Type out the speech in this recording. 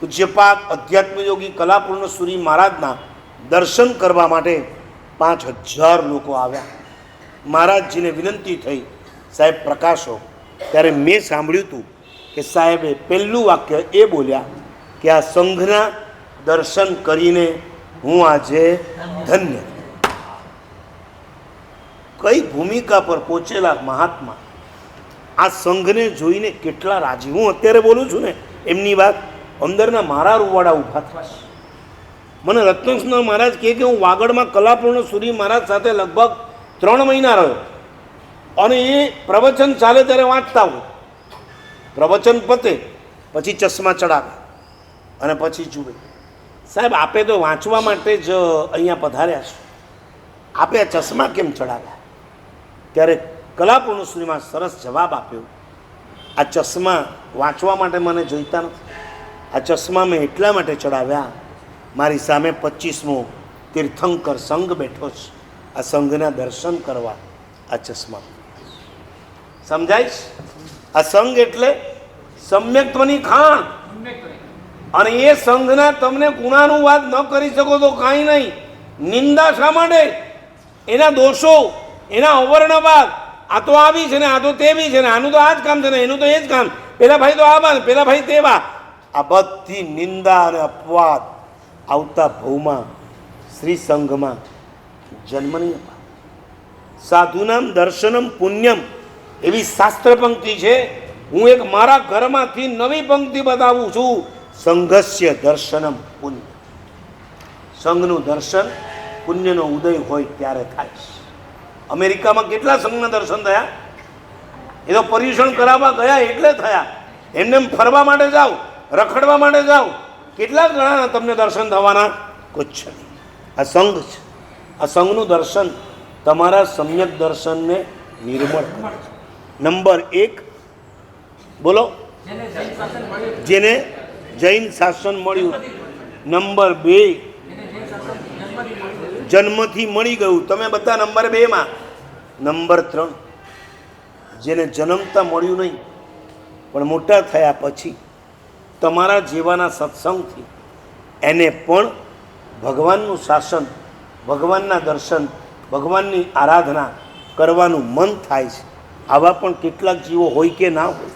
પૂજ્યપાદ અધ્યાત્મયોગી કલાપૂર્ણ સુરી મહારાજના દર્શન કરવા માટે 5000 લોકો આવ્યા. મહારાજજીને વિનંતી થઈ, સાહેબ પ્રકાશો. ત્યારે મેં સાંભળ્યું હતું કે સાહેબે પહેલું વાક્ય એ બોલ્યા કે આ સંઘના દર્શન કરીને હું આજે ધન્ય. કઈ ભૂમિકા પર પહોંચેલા મહાત્મા આ સંઘને જોઈને કેટલા રાજી. હું અત્યારે બોલું છું ને એમની વાત, અંદરના મારા રૂવાડા ઊભા થશે. મને રત્નકૃષ્ણ મહારાજ કહે કે હું વાગડમાં કલાપૂર્ણ સુરી મહારાજ સાથે લગભગ 3 મહિના રહ્યો અને એ પ્રવચન ચાલે ત્યારે વાંચતા હોય. પ્રવચન પતે પછી ચશ્મા ચડાવે અને પછી જુએ. સાહેબ આપે તો વાંચવા માટે જ અહીંયા પધાર્યા છો, આપે આ ચશ્મા કેમ ચડાવ્યા? ત્યારે કલાપૂર્ણ સુરીમાં સરસ જવાબ આપ્યો, આ ચશ્મા વાંચવા માટે મને જોઈતા નથી. આ ચશ્મા મેં એટલા માટે ચડાવ્યા, મારી સામે 25મો તીર્થંકર સંઘ બેઠો છે, આ સંઘના દર્શન કરવા આ ચશ્મા. સમજાય છે? આ સંઘ એટલે સમ્યક્ત્વની ખાણ. અને એ સંઘના તમને ગુણાનુવાદ ન કરી શકો તો કાંઈ નહીં. નિંદા શા માટે? એના દોષો, એના અવર્ણવાદ, આ તો આવી છે ને આ તો તેવી છે ને આનું તો આ જ કામ છે ને એનું તો એ જ કામ, પેલા ભાઈ તો આવા પેલા ભાઈ તેવા, આ બધી નિંદા અને અપવાદ આવતા ભવમાં શ્રી સંઘમાં જન્મ નહીં અપાય. સાધુનામ દર્શનમ પુણ્યમ એવી શાસ્ત્ર પંક્તિ છે. હું એક મારા ઘરમાંથી નવી પંક્તિ બતાવું છું, સંઘસ્ય દર્શનમ પુણ્ય. સંઘનું દર્શન પુણ્યનો ઉદય હોય ત્યારે થાય છે. અમેરિકામાં કેટલા સંઘના દર્શન થયા? એ તો પર્યુષણ કરાવવા ગયા એટલે થયા. એમને ફરવા માટે જાઓ, રખડવા માટે જાઓ, કેટલા ગણા તમને દર્શન થવાના? કુછ નહીં. આ સંઘ છે. આ સંઘનું દર્શન તમારા સમ્યક દર્શનને નિર્મળ કરે છે. નંબર 1 બોલો, જેને જૈન શાસન મળ્યું. નંબર 2 જન્મથી મળી ગયું. તમે બધા નંબર 2માં. નંબર 3 જેને જન્મતા મળ્યું નહીં પણ મોટા થયા પછી તમારા જેવાના સત્સંગથી એને પણ ભગવાનનું શાસન, ભગવાનના દર્શન, ભગવાનની આરાધના કરવાનું મન થાય છે. આવા પણ કેટલાક જીવો હોય કે ના હોય?